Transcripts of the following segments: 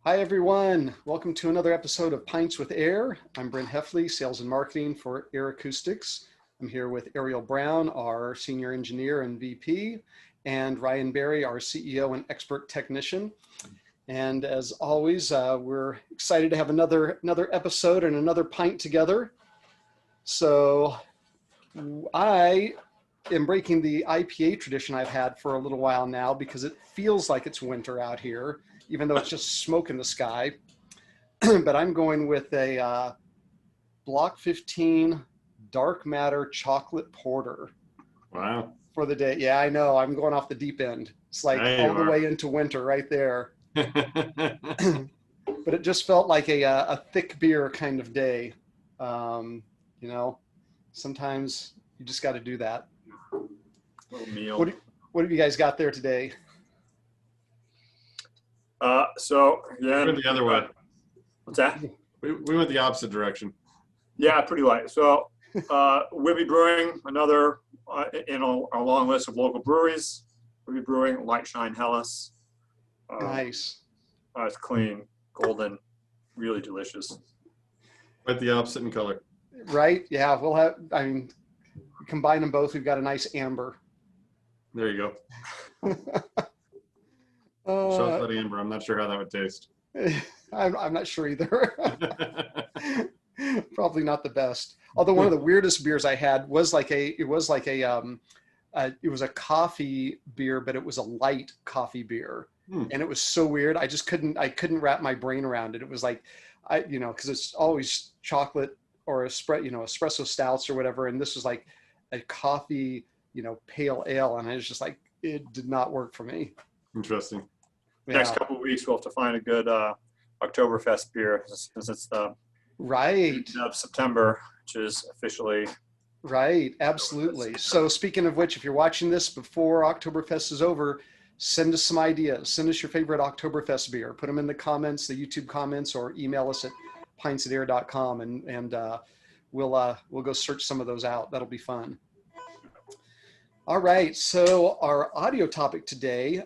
Hi, everyone. Welcome to another episode of Pints with Ayre. I'm Brent Heffley, Sales and Marketing for Ayre Acoustics. I'm here with Ariel Brown, our Senior Engineer and VP, and Ryan Berry, our CEO and Expert Technician. And as always, we're excited to have another episode and another pint together. So I am breaking the IPA tradition I've had for a little while now because it feels like it's winter out here, even though it's just smoke in the sky. But I'm going with a Block 15 Dark Matter Chocolate Porter. Wow. For the day. Yeah, I know. I'm going off the deep end. It's like all the way into winter right there. But it just felt like a thick beer kind of day. You know, sometimes you just got to do that. Little meal. What have you guys got there today? So yeah, We went the other way. What's that? We went the opposite direction. Yeah, pretty light. So we'll be brewing another in our long list of local breweries. We'll be brewing Light Shine Helles. Nice. It's clean, golden, really delicious. Went the opposite in color. Right? Yeah, we'll have, I mean, combine them both. We've got a nice amber. There you go. Chocolate amber. I'm not sure how that would taste. I'm not sure either. Probably not the best. Although one of the weirdest beers I had was it was a coffee beer, but it was a light coffee beer. And it was so weird. I couldn't wrap my brain around it. It was like, because it's always chocolate or espresso stouts or whatever. And this was like a coffee, pale ale. And I was just like, it did not work for me. Interesting. Yeah. Next couple of weeks, we'll have to find a good Oktoberfest beer since it's the right end of September, which is officially right. Absolutely. So speaking of which, if you're watching this before Oktoberfest is over, send us some ideas. Send us your favorite Oktoberfest beer. Put them in the comments, the YouTube comments, or email us at pints@ayre.com, and we'll go search some of those out. That'll be fun. All right, so our audio topic today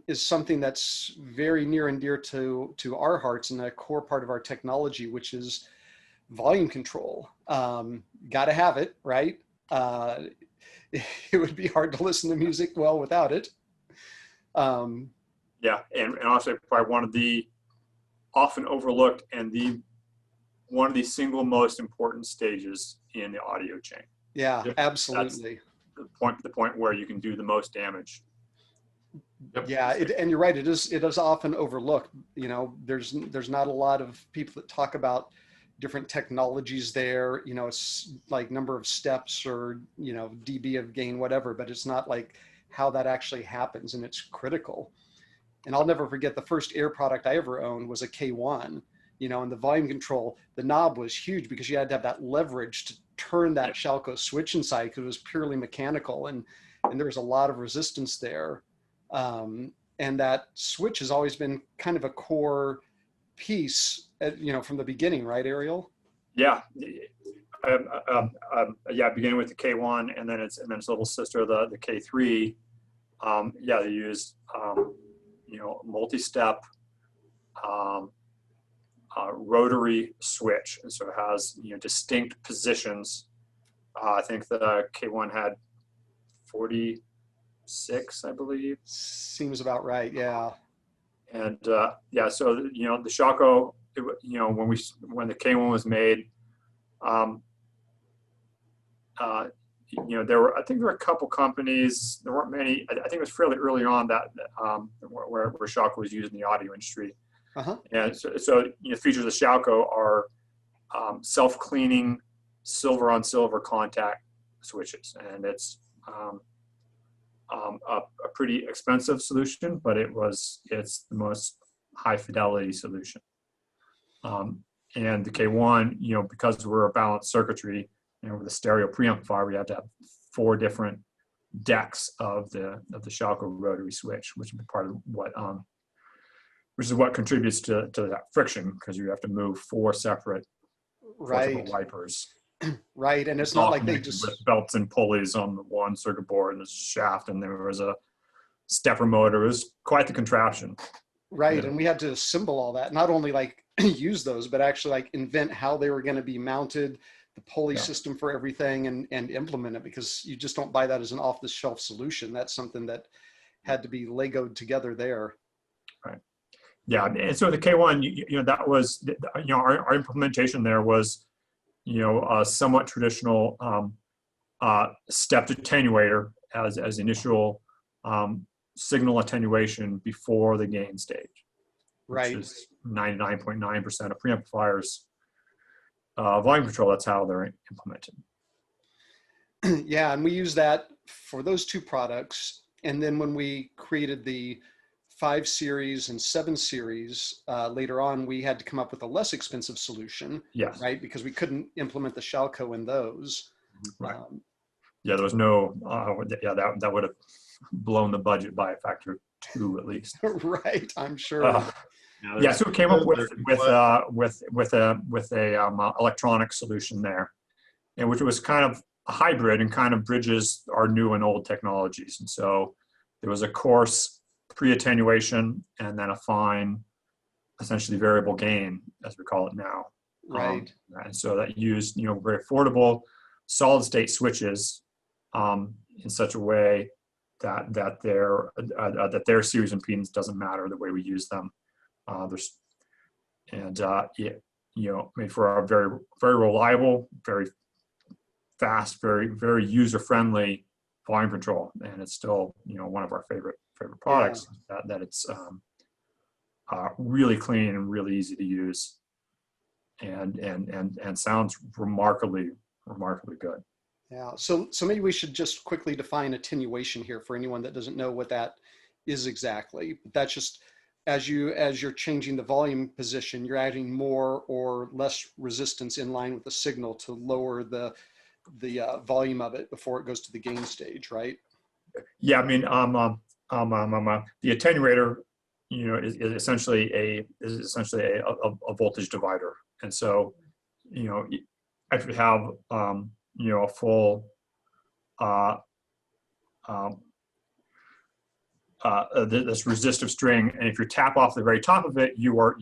is something that's very near and dear to our hearts and a core part of our technology, which is volume control. Got to have it, right? It would be hard to listen to music well without it. Yeah, and also probably one of the often overlooked and one of the single most important stages in the audio chain. Yeah, absolutely. The point where you can do the most damage. Yep. Yeah, and you're right. It is often overlooked. There's not a lot of people that talk about different technologies there. It's like number of steps or dB of gain, whatever. But it's not like how that actually happens, and it's critical. And I'll never forget the first Ayre product I ever owned was a K1. And the volume control, the knob was huge because you had to have that leverage to turn that Shalco switch inside because it was purely mechanical, and there was a lot of resistance there. And that switch has always been kind of a core piece, from the beginning, right, Ariel? Yeah. Beginning with the K1 and then its little sister, the K3. They used multi-step rotary switch, and so it has distinct positions. I think the K1 had 46, I believe. Seems about right. Yeah. And so the Shalco, when the K1 was made, there were a couple companies. There weren't many. I think it was fairly early on where Shalco was used in the audio industry. Uh-huh. And so features of Shalco are self-cleaning silver on silver contact switches, and it's a pretty expensive solution, but it's the most high fidelity solution. And the K1, because we're a balanced circuitry, with a stereo preamplifier, we have to have 4 different decks of the Shalco rotary switch, which would be part of which is what contributes to that friction, because you have to move 4 separate wipers. Right, and it's not like they just with belts and pulleys on the one circuit board and the shaft, and there was a stepper motor. It was quite the contraption. Right. Yeah. And we had to assemble all that, not only like use those, but actually like invent how they were going to be mounted, the pulley Yeah. system for everything, and implement it, because you just don't buy that as an off the shelf solution. That's something that had to be Legoed together there. Yeah, and so the K1, that was, our implementation there was, a somewhat traditional stepped attenuator as initial signal attenuation before the gain stage, which Right. is 99.9% of preamplifiers volume control. That's how they're implemented. Yeah. And we use that for those two products. And then when we created the 5 series and 7 series, later on, we had to come up with a less expensive solution, Yes. right? Because we couldn't implement the Shalco in those. Right. Yeah, there was no, that would have blown the budget by a factor of 2 at least. Right, I'm sure. Yeah, so we came up with a electronic solution there, and which was kind of a hybrid and kind of bridges our new and old technologies. And so there was a coarse pre-attenuation and then a fine, essentially variable gain, as we call it now. Right. And so that used, very affordable solid state switches in such a way that their series impedance doesn't matter the way we use them. Made for a very, very reliable, very fast, very, very user-friendly volume control, and it's still, one of our favorite products. Yeah. That it's really clean and really easy to use, and sounds remarkably good. Yeah. So maybe we should just quickly define attenuation here for anyone that doesn't know what that is exactly. But that's just as you're changing the volume position, you're adding more or less resistance in line with the signal to lower the volume of it before it goes to the gain stage, right? Yeah, I mean, the attenuator, is essentially a voltage divider, and so, if you have a full this resistive string, and if you tap off the very top of it, you are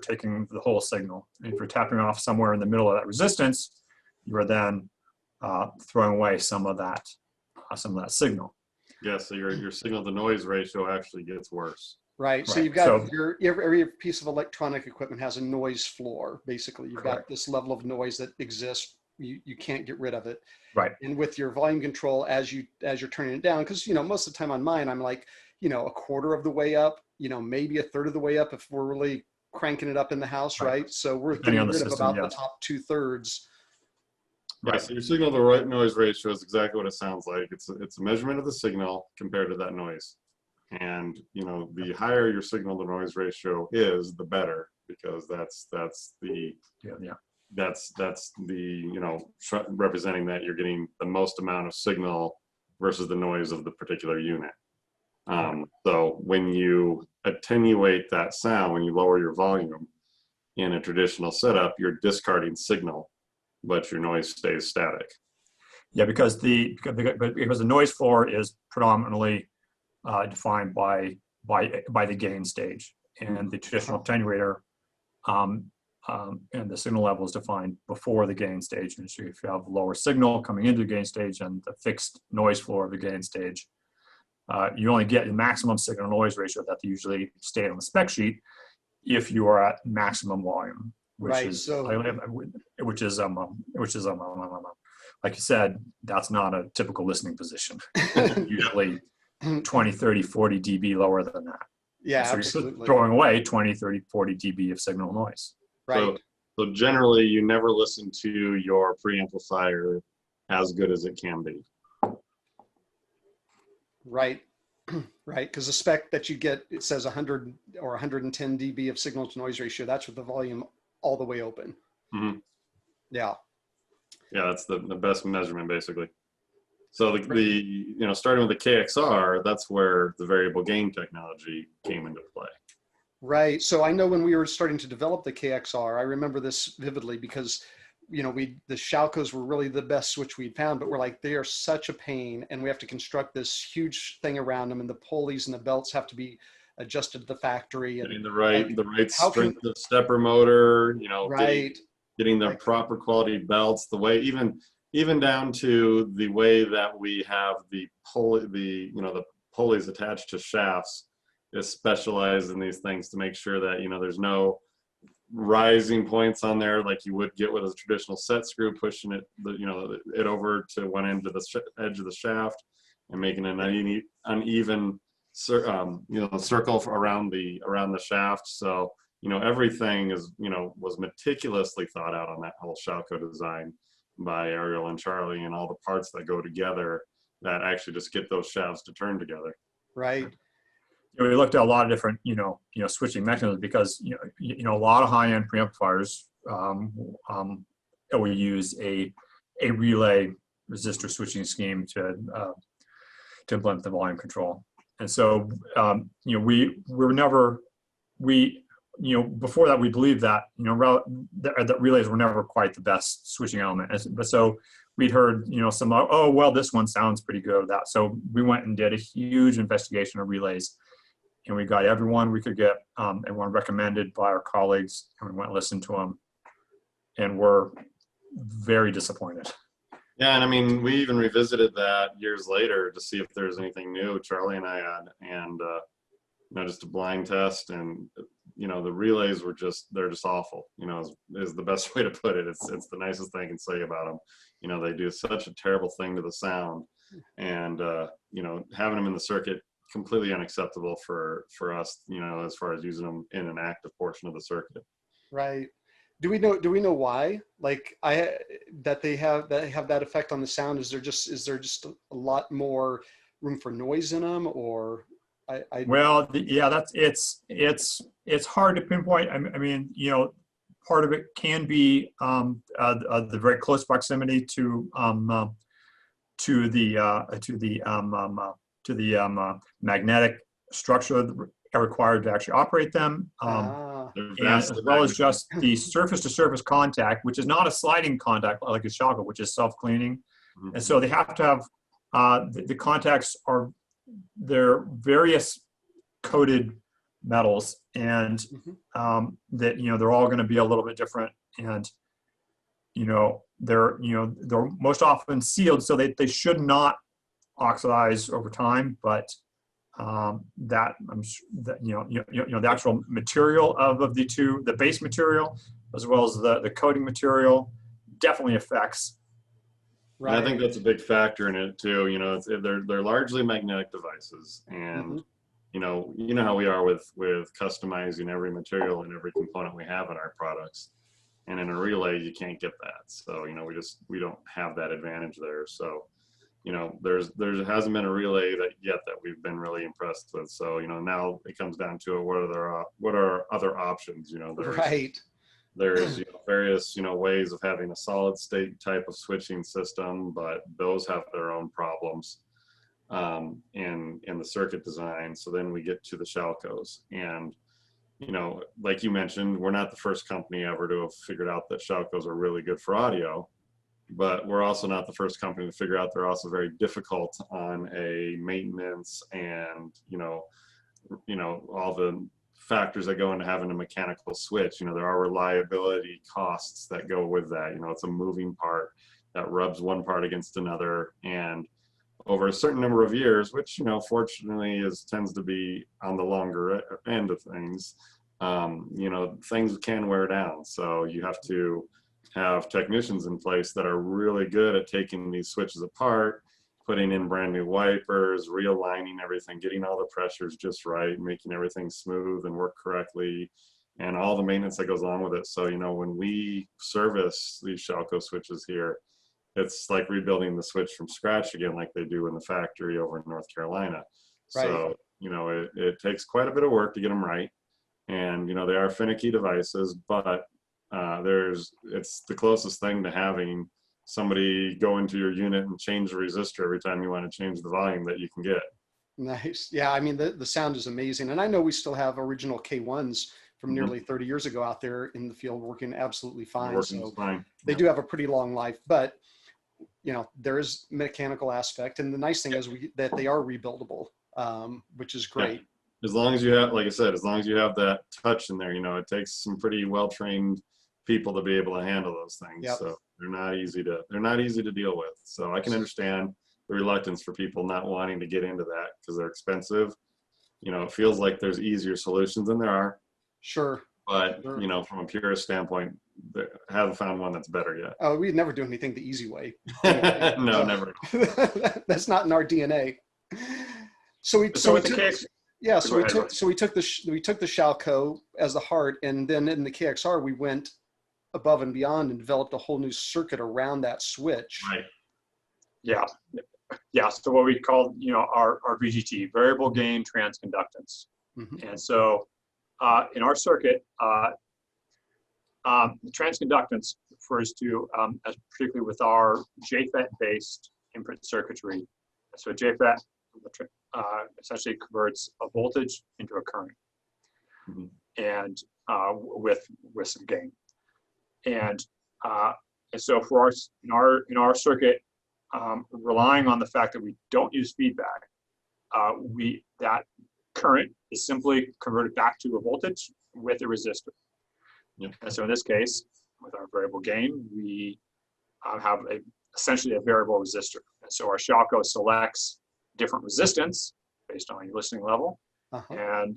taking the whole signal. And if you're tapping off somewhere in the middle of that resistance, you are then throwing away some of that signal. Yeah, so your signal to noise ratio actually gets worse. Right. So you've got every piece of electronic equipment has a noise floor. Basically, you've got this level of noise that exists. You can't get rid of it. Right. And with your volume control, as you're turning it down, because most of the time on mine, I'm like, a quarter of the way up, maybe a third of the way up if we're really cranking it up in the house, right? So we're getting rid of about the top 2/3. Right. Yeah, so your signal to noise ratio is exactly what it sounds like. It's a measurement of the signal compared to that noise. And the higher your signal to noise ratio is, the better, because that's the representing that you're getting the most amount of signal versus the noise of the particular unit. So when you attenuate that sound, when you lower your volume in a traditional setup, you're discarding signal, but your noise stays static. Yeah, because the noise floor is predominantly defined by the gain stage, and the traditional attenuator and the signal level is defined before the gain stage. And so if you have lower signal coming into the gain stage and the fixed noise floor of the gain stage, you only get the maximum signal noise ratio that they usually state on the spec sheet if you are at maximum volume, which is like you said, that's not a typical listening position. Usually 20, 30, 40 dB lower than that. Yeah, so absolutely. You're throwing away 20, 30, 40 dB of signal noise. Right. So generally, you never listen to your preamplifier as good as it can be. Right. Right. Because the spec that you get, it says 100 or 110 dB of signal to noise ratio. That's with the volume all the way open. Mm-hmm. Yeah. Yeah, that's the best measurement, basically. So the starting with the KXR, that's where the variable gain technology came into play. Right. So I know when we were starting to develop the KXR, I remember this vividly because you know, the Shalcos were really the best switch we'd found, but we're like, they are such a pain, and we have to construct this huge thing around them, and the pulleys and the belts have to be adjusted to the factory. And Getting like, the right how can, strength of stepper motor, you know, right, getting the like, proper quality belts, the way even down to the way that we have the pulleys attached to shafts is specialized in these things to make sure that, you know, there's no rising points on there like you would get with a traditional set screw, pushing it, it over to one end of the edge of the shaft and making an uneven circle around the shaft. So, you know, everything is, you know, was meticulously thought out on that whole Shalco design by Ariel and Charlie, and all the parts that go together that actually just get those shafts to turn together. right, We looked at a lot of different, switching mechanisms because, a lot of high-end preamplifiers will use a relay resistor switching scheme to implement the volume control. And so, before that, we believed that, that relays were never quite the best switching element. But so we'd heard, some, oh, well, this one sounds pretty good with that. So we went and did a huge investigation of relays. And we got everyone we could get, everyone recommended by our colleagues, and we went and listened to them, and we're very disappointed. Yeah, and I mean, we even revisited that years later to see if there's anything new Charlie and I had, and just a blind test, and the relays were they're just awful. Is the best way to put it. It's the nicest thing I can say about them. They do such a terrible thing to the sound, and having them in the circuit, completely unacceptable for us, as far as using them in an active portion of the circuit. right. Do we know why? Like that they have that effect on the sound? Is there just a lot more room for noise in them, or Well, it's hard to pinpoint. I mean, part of it can be the very close proximity to the magnetic structure required to actually operate them, and as well as just the surface-to-surface contact, which is not a sliding contact like a Shalco, which is self-cleaning. Mm-hmm. And so they have to have the contacts they're various coated metals, and that they're all going to be a little bit different, and they're most often sealed, so they should not oxidize over time, but the actual material of the two, the base material as well as the coating material, definitely affects. Right. And I think that's a big factor in it too. They're largely magnetic devices, and you know how we are with customizing every material and every component we have in our products. And in a relay, you can't get that. So we don't have that advantage there. So there hasn't been a relay that we've been really impressed with. So now it comes down to what are other options? There's various ways of having a solid state type of switching system, but those have their own problems in the circuit design. So then we get to the Shalcos, and like you mentioned, we're not the first company ever to have figured out that Shalcos are really good for audio, but we're also not the first company to figure out they're also very difficult on a maintenance and all the factors that go into having a mechanical switch. There are reliability costs that go with that. It's a moving part that rubs one part against another, and over a certain number of years, which fortunately tends to be on the longer end of things, things can wear down. So you have to have technicians in place that are really good at taking these switches apart, putting in brand new wipers, realigning everything, getting all the pressures just right, making everything smooth and work correctly, and all the maintenance that goes along with it. So when we service these Shalco switches here, it's like rebuilding the switch from scratch again, like they do in the factory over in North Carolina. Right. So, it takes quite a bit of work to get them right. And, they are finicky devices, but it's the closest thing to having somebody go into your unit and change the resistor every time you want to change the volume that you can get. Nice. Yeah. I mean, the sound is amazing. And I know we still have original K1s from nearly 30 years ago out there in the field working absolutely fine. Working So fine. they do have a pretty long life, but you know, there is mechanical aspect. And the nice thing is that they are rebuildable, which is great. As long as you have, like I said, as long as you have that touch in there, you know, it takes some pretty well-trained people to be able to handle those things. Yep. So they're not easy to deal with. So I can understand the reluctance for people not wanting to get into that because they're expensive. You know, it feels like there's easier solutions than there are. Sure. But, Sure. you know, from a purist standpoint, haven't found one that's better yet. Oh, we'd never do anything the easy way. No, never. That's not in our DNA. So we So with the took, KX, yeah, go ahead, Roy. we took the Shalco as the heart, and then in the KXR we went above and beyond and developed a whole new circuit around that switch. Right. Yeah. Yeah. So what we call, you know, our VGT, Variable Gain Transconductance. Mm-hmm. And so in our circuit, the transconductance refers to, as particularly with our JFET-based input circuitry. So JFET essentially converts a voltage into a current, and with some gain. And so for in our circuit, relying on the fact that we don't use feedback, that current is simply converted back to a voltage with a resistor. Yep. And so in this case, with our variable gain, we have essentially a variable resistor. And so our Shalco selects different resistance based on your listening level. And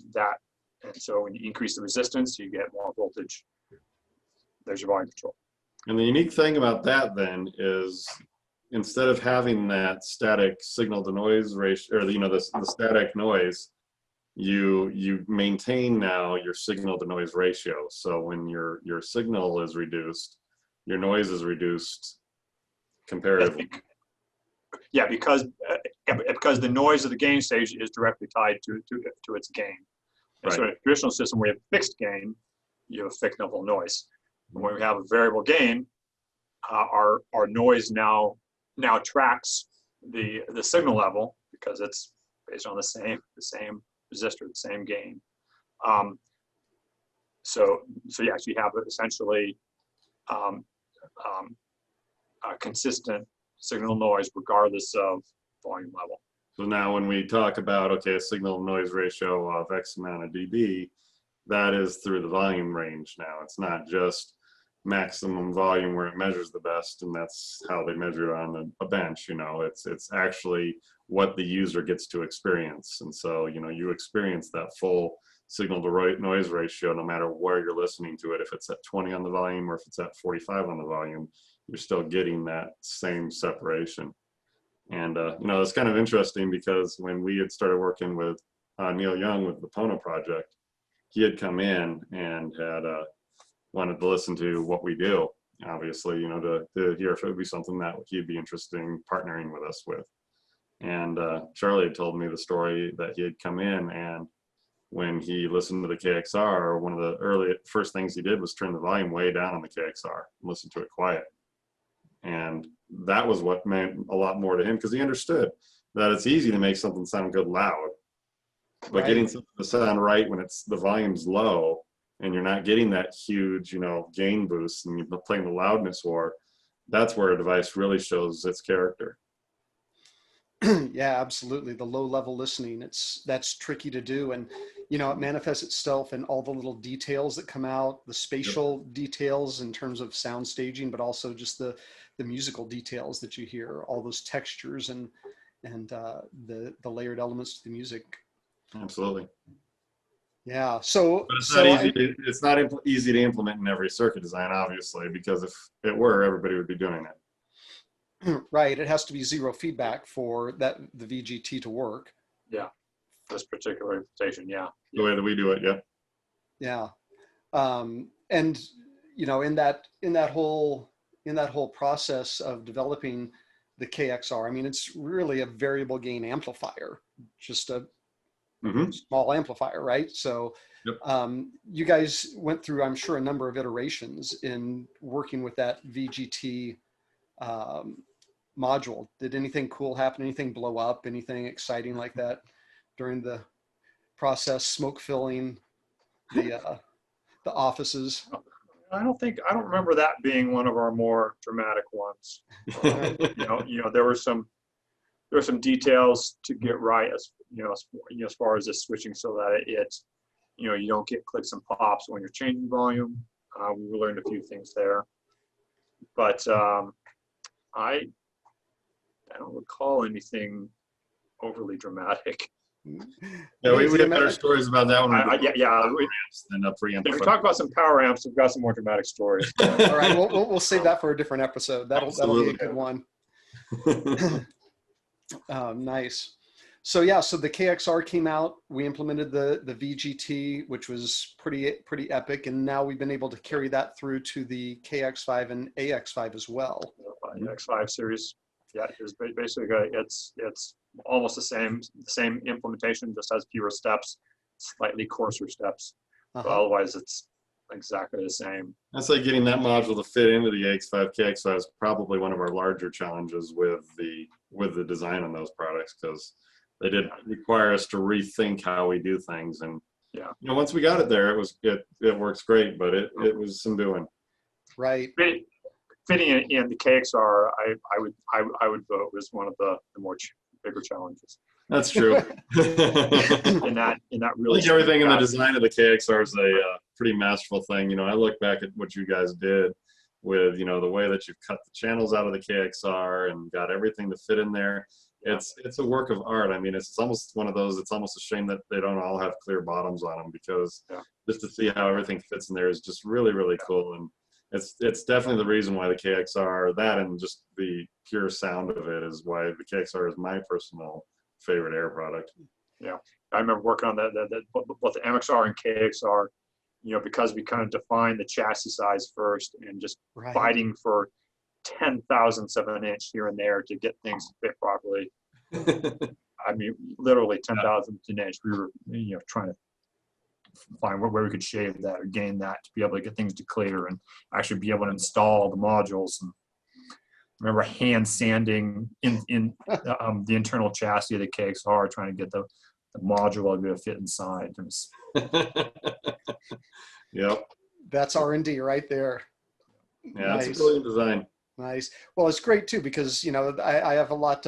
so when you increase the resistance, you get more voltage. There's your volume control. And the unique thing about that then is instead of having that static signal to noise ratio, or the static noise, you maintain now your signal to noise ratio. So when your signal is reduced, your noise is reduced comparatively. Yeah, because the noise of the gain stage is directly tied to its gain. And so in a traditional system where you have fixed gain, you have a fixed level of noise. And when we have a variable gain, our noise now tracks the signal level because it's based on the same resistor, the same gain. So yes, you have essentially a consistent signal noise regardless of volume level. So now when we talk about, okay, a signal noise ratio of X amount of dB, that is through the volume range now. It's not just maximum volume where it measures the best, and that's how they measure it on a bench. You know, it's actually what the user gets to experience. And so, you know, you experience that full signal to noise ratio no matter where you're listening to it. If it's at 20 on the volume or if it's at 45 on the volume, you're still getting that same separation. And, you know, it's kind of interesting because when we had started working with Neil Young with the Pono project, he had come in and had wanted to listen to what we do, obviously, you know, to hear if it would be something that he'd be interested in partnering with us with. And Charlie had told me the story that he had come in, and when he listened to the KXR, one of the first things he did was turn the volume way down on the KXR and listen to it quiet. And that was what meant a lot more to him because he understood that it's easy to make something sound good loud, but getting something to sound right when the volume's low and you're not getting that huge, you know, gain boost and you're playing the loudness war, that's where a device really shows its character. Yeah, absolutely. The low level listening, that's tricky to do. And, you know, it manifests itself in all the little details that come out, the spatial details in terms of sound staging, but also just the musical details that you hear, all those textures and the layered elements to the music. Absolutely. Yeah. So, but it's not easy to implement in every circuit design, obviously, because if it were, everybody would be doing it. Right. It has to be zero feedback for the VGT to work. Yeah. This particular implementation. Yeah. The way that we do it. Yeah. Yeah. And, you know, in that whole process of developing the KXR, I mean, it's really a variable gain amplifier, just a small amplifier, right? So you guys went through, I'm sure, a number of iterations in working with that VGT module. Did anything cool happen? Anything blow up? Anything exciting like that during the process? Smoke filling the the offices. I don't remember that being one of our more dramatic ones. There were some details to get right as far as this switching, so that you don't get clicks and pops when you're changing volume. We learned a few things there, but I don't recall anything overly dramatic. Yeah, we have better stories about that one. Than a preamp. If we talk about some power amps, we've got some more dramatic stories. All right, we'll save that for a different episode. That'll be a good one. Nice. So yeah, so the KXR came out. We implemented the VGT, which was pretty epic, and now we've been able to carry that through to the KX5 and AX5 as well. The X5 series, yeah, it's basically it's almost the same implementation, just has fewer steps, slightly coarser steps. But otherwise, it's exactly the same. That's like getting that module to fit into the AX5 KX5 is probably one of our larger challenges with the design on those products, because they did require us to rethink how we do things. And once we got it there, it works great, but it was some doing. Right. Fitting it in the KXR, I would vote was one of the more bigger challenges. That's true. in that really, I think everything in the design of the KXR is a pretty masterful thing. I look back at what you guys did with the way that you've cut the channels out of the KXR and got everything to fit in there. It's a work of art. I mean, it's almost one of those. It's almost a shame that they don't all have clear bottoms on them, because just to see how everything fits in there is just really, really cool. And it's definitely the reason why the KXR, that and just the pure sound of it, is why the KXR is my personal favorite Ayre product. Yeah, I remember working on both the MXR and KXR, because we kind of defined the chassis size first and just fighting for 10 thousandths of an inch here and there to get things to fit properly. I mean, literally 10 thousandths of an inch. We were, trying to find where we could shave that or gain that to be able to get things to clear and actually be able to install the modules. And I remember hand sanding in the internal chassis of the KXR, trying to get the module to fit inside. Yep. That's R&D right there. Yeah, nice. It's a brilliant design. Nice. Well, it's great too, because I have a lot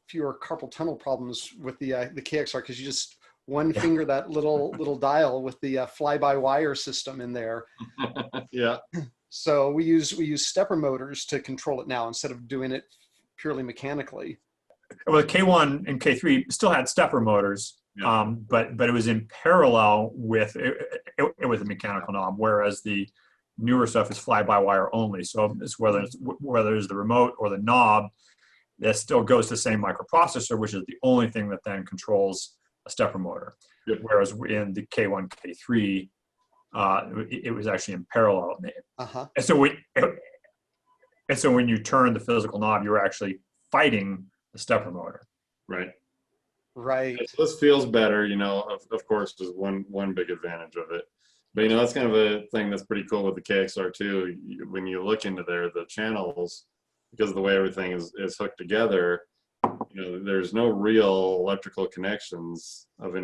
fewer carpal tunnel problems with the KXR, because you just one finger that little dial with the fly-by-wire system in there. Yeah. So we use stepper motors to control it now instead of doing it purely mechanically. Well, the K1 and K3 still had stepper motors, but it was in parallel with a mechanical knob, whereas the newer stuff is fly-by-wire only. So it's whether it's the remote or the knob, that still goes to the same microprocessor, which is the only thing that then controls a stepper motor. Yep. Whereas in the K1, K3, it was actually in parallel. And so when you turn the physical knob, you were actually fighting the stepper motor. Right. Right. So this feels better, of course, is one big advantage of it. But, that's kind of a thing that's pretty cool with the KXR too. When you look into there, the channels, because of the way everything is hooked together, there's no real electrical connections of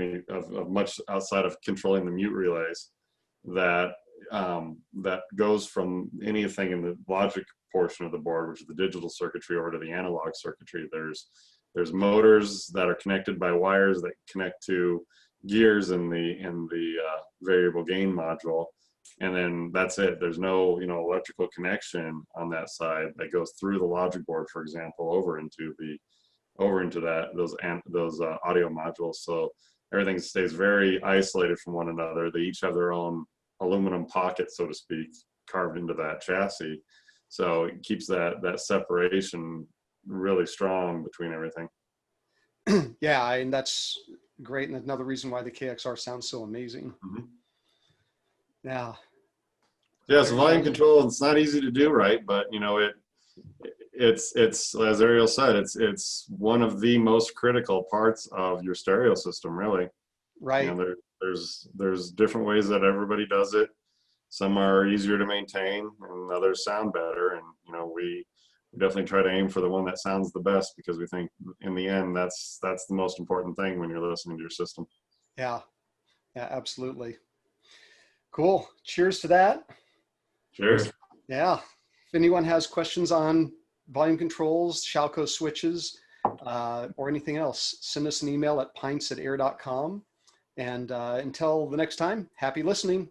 much outside of controlling the mute relays that goes from anything in the logic portion of the board, which is the digital circuitry, over to the analog circuitry. There's motors that are connected by wires that connect to gears in the variable gain module, and then that's it. There's no electrical connection on that side that goes through the logic board, for example, over into those audio modules. So everything stays very isolated from one another. They each have their own aluminum pocket, so to speak, carved into that chassis. So it keeps that separation really strong between everything. Yeah, and that's great, and another reason why the KXR sounds so amazing. Mm-hmm. Yeah. Yeah, so volume control, it's not easy to do right, but it's as Ariel said, it's one of the most critical parts of your stereo system, really. Right. There's different ways that everybody does it. Some are easier to maintain, and others sound better. And we definitely try to aim for the one that sounds the best, because we think in the end that's the most important thing when you're listening to your system. Yeah, absolutely. Cool. Cheers to that. Cheers. Yeah. If anyone has questions on volume controls, Shalco switches, or anything else, send us an email at pints@ayre.com. And until the next time, happy listening.